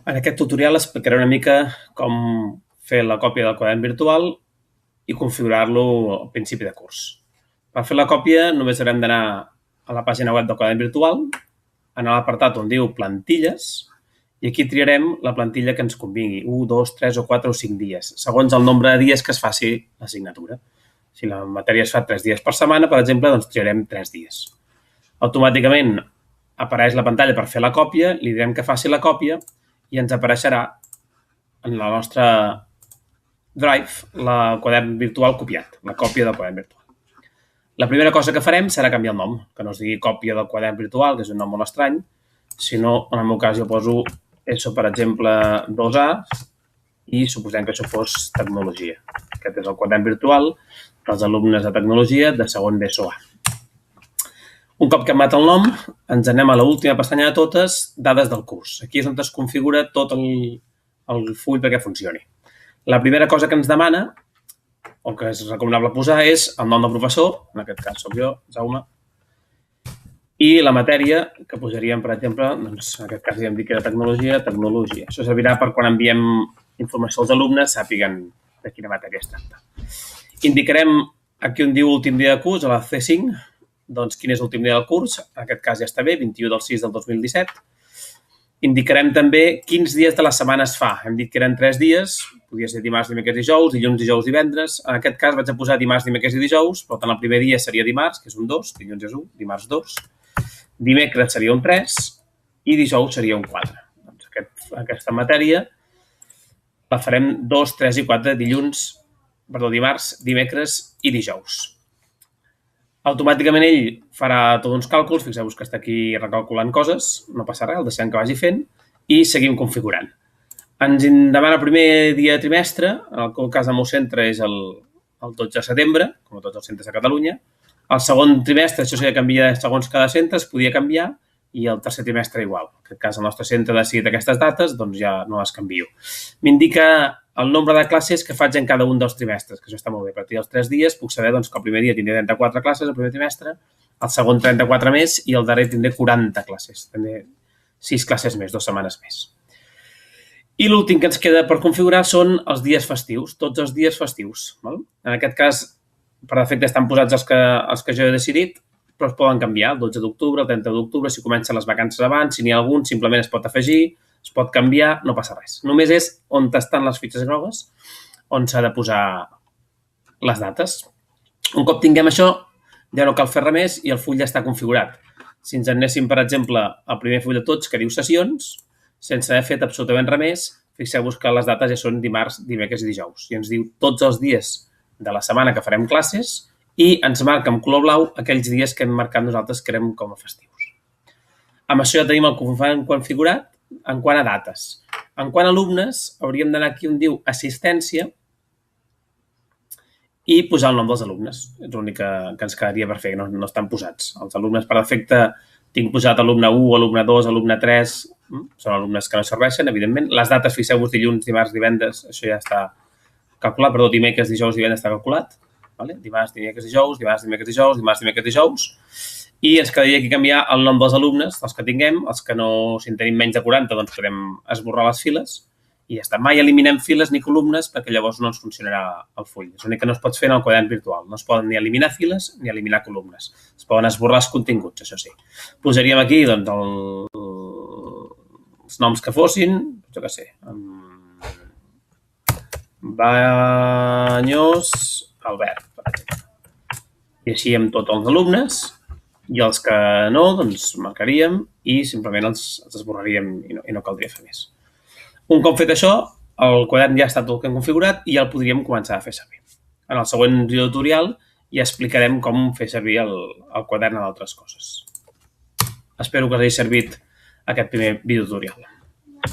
En aquest tutorial explicaré una mica com fer la còpia del quadern virtual i configurar-lo al principi de curs. Per fer la còpia només haurem d'anar a la pàgina web del quadern virtual, anar a l'apartat on diu plantilles, i aquí triarem la plantilla que ens convingui, 1, 2, 3 o 4 o 5 dies, segons el nombre de dies que es faci l'assignatura. Si la matèria es fa 3 dies per setmana, per exemple, doncs triarem 3 dies. Automàticament apareix la pantalla per fer la còpia, li direm que faci la còpia i ens apareixerà en la nostra Drive el quadern virtual copiat, la còpia del quadern virtual. La primera cosa que farem serà canviar el nom, que no es digui còpia del quadern virtual, que és un nom molt estrany, sinó, en el meu cas, jo poso ESO, per exemple, 2A, i suposem que això fos tecnologia. Aquest és el quadern virtual dels alumnes de tecnologia de segon d'ESO A. Un cop canviat el nom, ens anem a l'última pestanya de totes, dades del curs. Aquí és on es configura tot el full perquè funcioni. La primera cosa que ens demana, o que és recomanable posar, és el nom del professor, en aquest cas soc jo, Jaume, i la matèria, que posaríem, per exemple, doncs, en aquest cas ja em dic que era tecnologia. Això servirà per quan enviem informació als alumnes sàpiguen de quina matèria es tracta. Indicarem aquí on diu últim dia de curs, a la C5, doncs quin és l'últim dia del curs, en aquest cas ja està bé, 21 del 6 del 2017. Indicarem també quins dies de la setmana es fa. Hem dit que eren 3 dies, podia ser dimarts, dimecres, dijous, dilluns, dijous, divendres. En aquest cas vaig a posar dimarts, dimecres i dijous, per tant el primer dia seria dimarts, que és un 2, dilluns és 1, dimarts 2, dimecres seria un 3 i dijous seria un 4. Doncs aquesta matèria la farem 2, 3 i 4 dimarts, dimecres i dijous. Automàticament ell farà tots uns càlculs, fixeu-vos que està aquí recalculant coses, no passa res, el deixem que vagi fent i seguim configurant. Ens demana el primer dia de trimestre, en el cas del meu centre és el 12 de setembre, com a tots els centres de Catalunya. El segon trimestre, això s'ha de canviar segons cada centre, es podia canviar, i el tercer trimestre igual. En aquest cas, el nostre centre ha decidit aquestes dates, doncs ja no les canvio. M'indica el nombre de classes que faig en cada un dels trimestres, que això està molt bé. A partir dels 3 dies puc saber doncs, que el primer dia tindré 34 classes, el primer trimestre, el segon 34 més i el darrer tindré 40 classes. Tindré 6 classes més, 2 setmanes més. I l'últim que ens queda per configurar són els dies festius, tots els dies festius. En aquest cas, per defecte estan posats els que jo he decidit, però es poden canviar, el 12 d'octubre, el 30 d'octubre, si comencen les vacances abans, si n'hi ha algun, simplement es pot afegir, es pot canviar, no passa res. Només és on estan les fitxes grogues, on s'ha de posar les dates. Un cop tinguem això, ja no cal fer res més i el full ja està configurat. Si ens anéssim, per exemple, al primer full de tots, que diu sessions, sense haver fet absolutament res més, fixeu-vos que les dates ja són dimarts, dimecres i dijous. I ens diu tots els dies de la setmana que farem classes i ens marca amb color blau aquells dies que hem marcat nosaltres que érem com a festius. Amb això ja tenim el configurat en quant a dates. En quant a alumnes, hauríem d'anar aquí on diu assistència i posar el nom dels alumnes. És l'únic que ens quedaria per fer, no estan posats. Els alumnes per defecte tinc posat alumne 1, alumne 2, alumne 3, són alumnes que no serveixen, evidentment. Les dates, fixeu-vos, dilluns, dimarts, divendres, això ja està calculat, perdó, dimecres, dijous, divendres està calculat. Dimarts, dimecres, dijous, dimarts, dimecres, dijous, dimarts, dimecres, dijous. I ens quedaria aquí canviar el nom dels alumnes, dels que tinguem, els que no, si en tenim menys de 40, doncs podem esborrar les files i ja està. Mai eliminem files ni columnes perquè llavors no ens funcionarà el full. És l'únic que no es pot fer en el quadern virtual. No es poden ni eliminar files ni eliminar columnes. Es poden esborrar els continguts, això sí. Posaríem aquí doncs, els noms que fossin, jo què sé, Baños Albert, per exemple. I així amb tots els alumnes, i els que no, doncs marcaríem i simplement els esborraríem i no caldria fer més. Un cop fet això, el quadern ja està tot configurat i ja el podríem començar a fer servir. En el següent tutorial ja explicarem com fer servir el quadern en altres coses. Espero que us hagi servit aquest primer videotutorial.